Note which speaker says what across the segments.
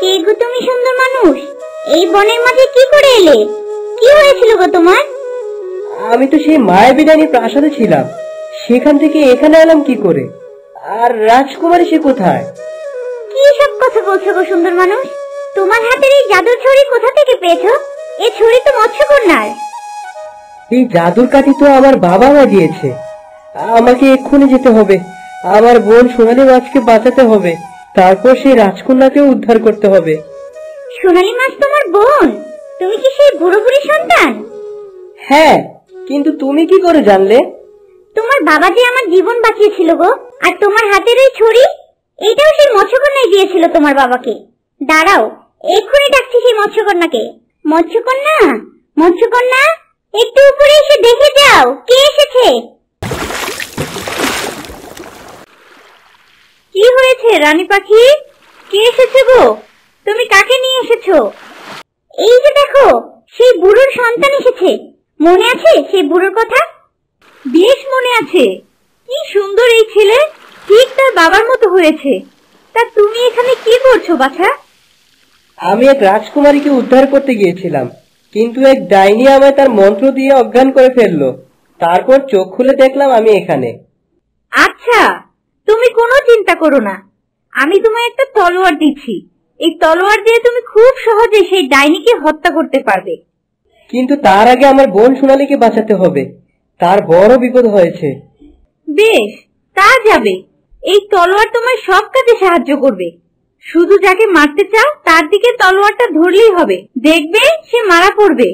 Speaker 1: কে গো তুমি সুন্দর মানুষ? এই বনের মাঝে কি করে এলে? কি হয়েছিল গো তোমার?
Speaker 2: আমি তো সেই মায়াবী রানীর প্রাসাদে ছিলাম, সেখান থেকে এখানে এলাম কি করে? আর রাজকুমারী সে কোথায়?
Speaker 1: কি সব কথা বলছো গো সুন্দর মানুষ? তোমার হাতের এই জাদুর ছড়ি কোথা থেকে পেয়েছো? এই ছড়ি তো মৎস্যকন্যার।
Speaker 2: এই জাদুর কাঠি তো আমার বাবা মা দিয়েছে। আমাকে এক্ষুনি যেতে হবে, আমার বোন সোনালী মাছকে বাঁচাতে হবে, তারপর সেই রাজকন্যাকে উদ্ধার করতে হবে।
Speaker 1: সোনালী মাছ তোমার বোন? তুমি কি সেই বুড়ো বুড়ি সন্তান?
Speaker 2: হ্যাঁ, কিন্তু তুমি কি করে জানলে?
Speaker 1: তোমার বাবা যে আমার জীবন বাঁচিয়েছিল গো। আর তোমার হাতের এই ছড়ি, এইটাও সেই মৎস্যকন্যাই দিয়েছিল তোমার বাবাকে। দাঁড়াও, এক্ষুনি ডাকছি সেই মৎস্যকন্যাকে। মৎস্যকন্যা, মৎস্যকন্যা, একটু উপরে এসে দেখে যাও কে এসেছে। কি হয়েছে রানী পাখি? কে এসেছে গো? তুমি কাকে নিয়ে এসেছো? এই যে দেখো, সেই বুড়োর সন্তান এসেছে। মনে আছে সেই বুড়োর কথা? বেশ মনে আছে। কি সুন্দর এই ছেলে, ঠিক তার বাবার মতো হয়েছে। তা তুমি এখানে কি করছো বাছা?
Speaker 2: আমি এক রাজকুমারীকে উদ্ধার করতে গিয়েছিলাম, কিন্তু এক ডাইনি আমায় তার মন্ত্র দিয়ে অজ্ঞান করে ফেললো। তারপর চোখ খুলে দেখলাম আমি এখানে।
Speaker 1: আচ্ছা, তুমি কোনো চিন্তা করো না, আমি তোমায় একটা তলোয়ার দিচ্ছি। এই তলোয়ার দিয়ে তুমি খুব সহজে সেই ডাইনিকে হত্যা করতে পারবে।
Speaker 2: কিন্তু তার আগে আমার বোন সোনালীকে বাঁচাতে হবে, তার বড় বিপদ হয়েছে।
Speaker 1: বেশ, তা যাবে। এই তলোয়ার তোমায় সব কাজে সাহায্য করবে। শুধু যাকে মারতে চাও তার দিকে তলোয়ারটা ধরলেই হবে, দেখবে সে মারা পড়বে।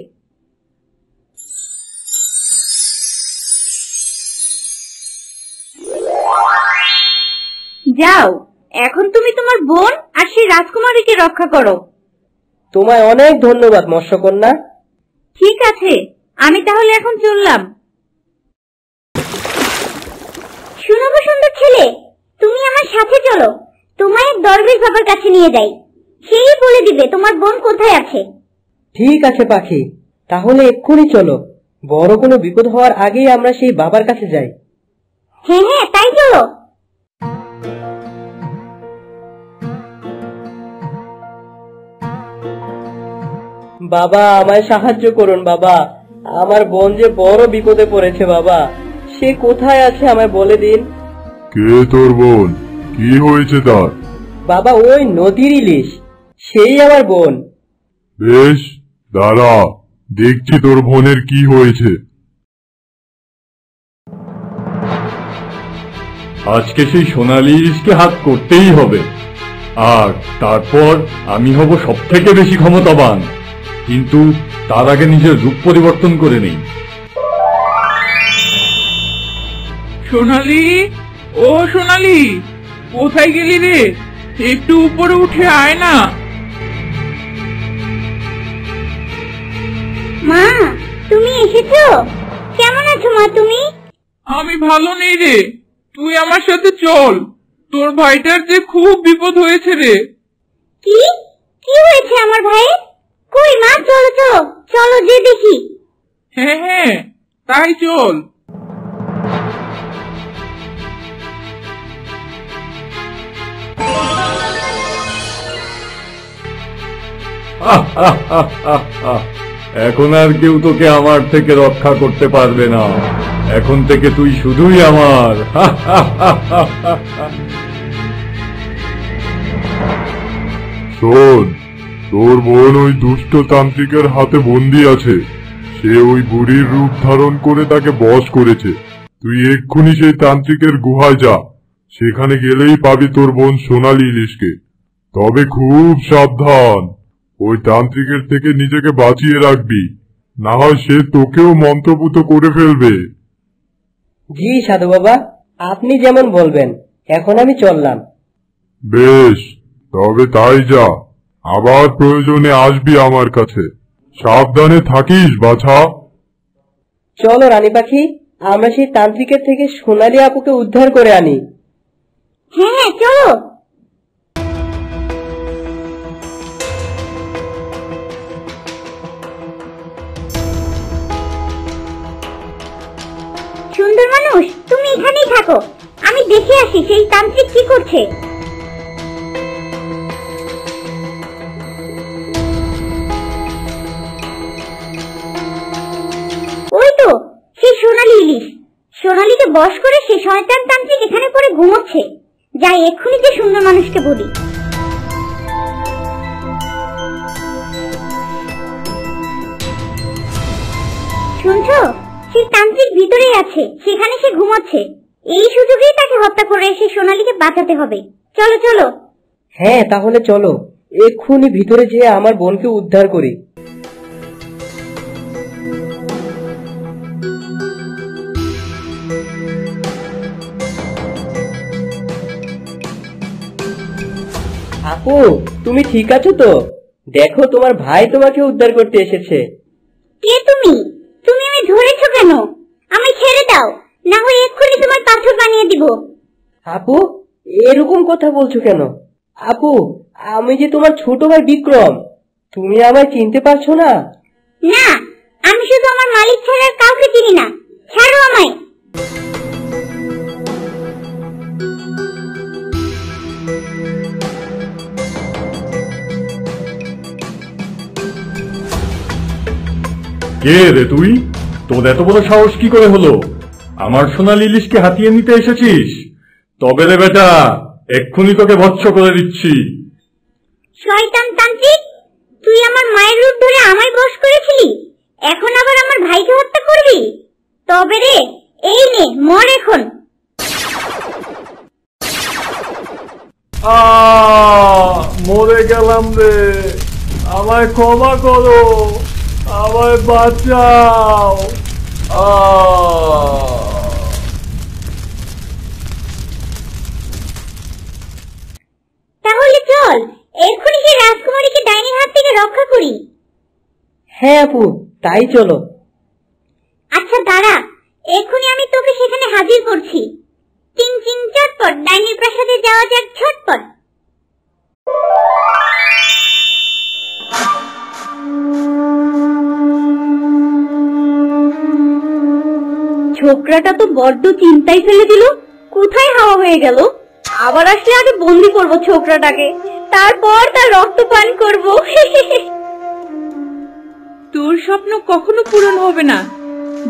Speaker 1: যাও, এখন তুমি তোমার বোন আর সেই রাজকুমারীকে রক্ষা করো।
Speaker 2: তোমায় অনেক ধন্যবাদ মৎস্যকন্যা।
Speaker 1: ঠিক আছে, আমি তাহলে এখন চললাম। শুনো গো সুন্দর ছেলে, তুমি আমার সাথে চলো। তোমায় এক দরবেশ বাবার কাছে নিয়ে যাই, সেই বলে দিবে তোমার বোন কোথায় আছে।
Speaker 2: ঠিক আছে পাখি, তাহলে এক্ষুনি চলো। বড় কোনো বিপদ হওয়ার আগেই আমরা সেই বাবার কাছে যাই।
Speaker 1: হ্যাঁ হ্যাঁ, তাই চলো।
Speaker 2: বাবা, আমায় সাহায্য করুন বাবা, আমার বোন যে বড় বিপদে পড়েছে বাবা। সে কোথায় আছে আমায় বলে দিন।
Speaker 3: কে তোর বোন? কি হয়েছে তার?
Speaker 2: বাবা, ওই নদীর ইলিশ, সেই আমার বোন।
Speaker 3: বেশ, দাঁড়া, দেখছি তোর বোনের কি হয়েছে। আজকে সেই সোনালী ইলিশকে হাত করতেই হবে, আর তারপর আমি হব সব থেকে বেশি ক্ষমতাবান। কিন্তু তার আগে নিজের রূপ পরিবর্তন করে নেই।
Speaker 4: সোনালী, ও সোনালী, কোথায় গেলি রে? একটু উপরে উঠে আয় না।
Speaker 1: মা, তুমি এসেছো? কেমন আছো মা তুমি?
Speaker 4: আমি ভালো নেই রে, তুই আমার সাথে চল। তোর ভাইটার যে খুব বিপদ হয়েছে রে।
Speaker 1: কি কি হয়েছে আমার ভাইয়ের? কই মা, চলো চলো চলো, যে দেখি।
Speaker 4: হ্যাঁ হ্যাঁ, তাই চল।
Speaker 3: এখন আর কেউ তোকে আমার থেকে রক্ষা করতে পারবে না। এখন থেকে তুই শুধুই আমার। শোন, তোর বোন ওই দুষ্ট তান্ত্রিকের হাতে বন্দী আছে। সে ওই বুড়ির রূপ ধারণ করে তাকে বশ করেছে। তুই এক্ষুনি সেই তান্ত্রিকের গুহায় যা, সেখানে গেলেই পাবি তোর বোন সোনালী ইলিশকে। তবে খুব সাবধান, ওই তান্ত্রিকের থেকে নিজেকে বাঁচিয়ে রাখবি, না হয় সে তোকেও মন্ত্রপুত করে ফেলবে।
Speaker 2: জি সাধু বাবা, আপনি যেমন বলবেন। এখন আমি চললাম।
Speaker 3: বেশ, তবে তাই যা, আবার প্রয়োজনে আসবি আমার কাছে। সাবধানে থাকিস বাছা।
Speaker 2: চলো রানী পাখি, আমরা সেই তান্ত্রিকের থেকে সোনালী আপুকে উদ্ধার করে আনি।
Speaker 1: হ্যাঁ হ্যাঁ, চলো। সুন্দর মানুষ, তুমি এখানেই থাকো, আমি দেখে আসি সেই তান্ত্রিক কি করছে। বশ করে সে শয়তান তান্ত্রিক এখানে পড়ে ঘুমোচ্ছে। যাই এক্ষুনি যে সুন্দর মানুষকে বলি। শুনছো, সেই তান্ত্রিক ভিতরেই আছে, সেখানে সে ঘুমোচ্ছে। এই সুযোগেই তাকে হত্যা করে এসে সোনালীকে বাঁচাতে হবে। চলো চলো।
Speaker 2: হ্যাঁ তাহলে চলো, এক্ষুনি ভিতরে যেয়ে আমার বোনকে উদ্ধার করি। আপু, তুমি ঠিক আছো তো? দেখো তোমার ভাই তোমাকে উদ্ধার করতে এসেছে।
Speaker 1: কে তুমি? তুমি আমি ধরেছো কেন? আমি ছেড়ে দাও, না হয় এক্ষুনি তোমার পাথর বানিয়ে দিব।
Speaker 2: আপু, এরকম কথা বলছো কেন? আপু, আমি যে তোমার ছোট ভাই বিক্রম, তুমি আমায় চিনতে পারছো না?
Speaker 1: না, আমি শুধু আমার মালিক ছাড়া আর কাউকে চিনি না। ছাড়ো আমায়।
Speaker 3: কে রে তুই? তোর এত বড় সাহস কি করে হলো? আমার সোনালী ইলিশকে হাতিয়ে নিতে এসেছিস? তবে রে বেটা, এক্ষুনি তোকে ভৎস করে দিচ্ছি।
Speaker 1: শয়তান তান্ত্রিক, তুই আমার মায়ের রূপ ধরে আমায় বশ করেছিলি, এখন আবার আমার ভাইকে হত্যা করবি? তবে রে, এই নে মর এখন।
Speaker 3: মরে গেলাম রে, আমায় ক্ষমা করো, আমায় বাঁচাও।
Speaker 1: তাহলে চল এক্ষুনি সেই রাজকুমারীকে ডাইনির হাত থেকে রক্ষা করি।
Speaker 2: হ্যাঁ আপু, তাই চলো।
Speaker 1: আচ্ছা দাঁড়া, এক্ষুনি আমি তোকে সেখানে হাজির করছি। চিং চিং চটপট, ডাইনির প্রাসাদে যাওয়া যাক ঝটপট। ছোকরাটা তো বড্ড চিন্তায় ফেলে দিল। কোথায় হাওয়া হয়ে গেল? আবার আসলে আগে বন্দি করব ছোকরাটাকে, তারপর তার রক্ত পান করব।
Speaker 4: তোর স্বপ্ন কখনো পূরণ হবে না।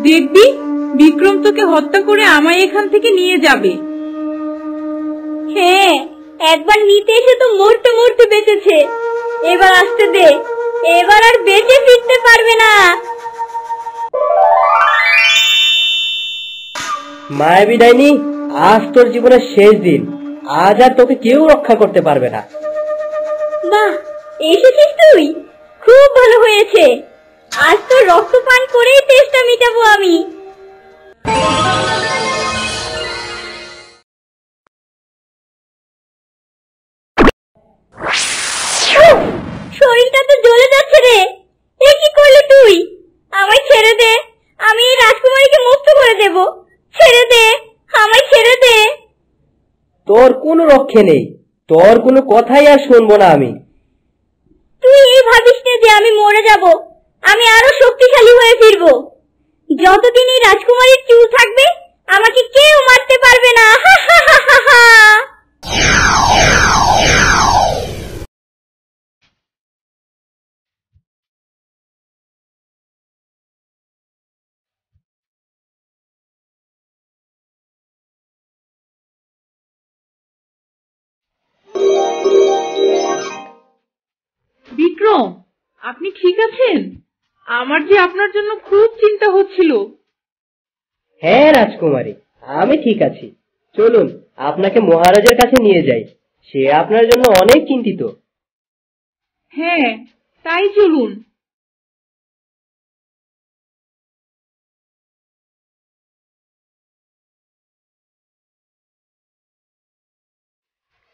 Speaker 4: দেখবি বিক্রম তোকে হত্যা করে আমায় এখান থেকে নিয়ে যাবে।
Speaker 1: হ্যাঁ, একবার নিতে এসে তো মরতে মরতে বেঁচেছে। এবার আসতে দে, এবার আর বেঁচে ফিরতে পারবে না।
Speaker 2: মায়াবী ডাইনি, আজ তোর জীবনের শেষ দিন। আজ আর তোকে কেউ রক্ষা করতে পারবে না।
Speaker 1: বাহ, এসেছিস তুই, খুব ভালো হয়েছে। আজ তো রক্ত পান করেই তেষ্টা মিটাবো আমি। শরীরটা তো জ্বলে যাচ্ছে রে। এ কি করলি তুই? আমায় ছেড়ে দে, আমি এই রাজকুমারীকে মুক্ত করে দেব। ছেড়ে দে, আমায় ছেড়ে দে।
Speaker 2: তোর কোনো রক্ষে নেই, তোর কোনো কথাই আর শুনবো না আমি।
Speaker 1: তুই এই ভাবিস না যে আমি মরে যাব, আমি আরো শক্তিশালী হয়ে ফিরবো। যতদিন এই রাজকুমারীর চুল থাকবে, আমাকে কেউ মারতে পারবে না।
Speaker 4: বিক্রম, আপনি ঠিক আছেন? আমার যে আপনার জন্য খুব চিন্তা হচ্ছিল।
Speaker 2: হ্যাঁ রাজকুমারী, আমি ঠিক আছি। চলুন আপনাকে মহারাজের কাছে নিয়ে যাই, সে আপনার জন্য অনেক চিন্তিত।
Speaker 4: হ্যাঁ, তাই চলুন।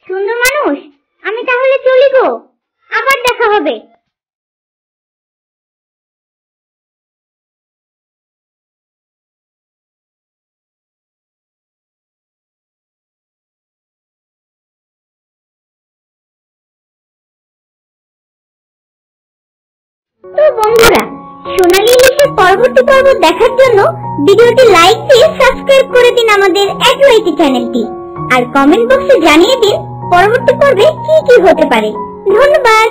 Speaker 1: সুন্দর মানুষ, আমি তাহলে চলি গো, আবার দেখা হবে। তো বন্ধুরা, সোনালী ইলিশের পরবর্তী পর্ব দেখার জন্য ভিডিওটি লাইক দিয়ে সাবস্ক্রাইব করে দিন আমাদের অ্যাডওয়াইটি চ্যানেলটি, আর কমেন্ট বক্সে জানিয়ে দিন পরবর্তী পর্বে কি কি হতে পারে। ধন্যবাদ।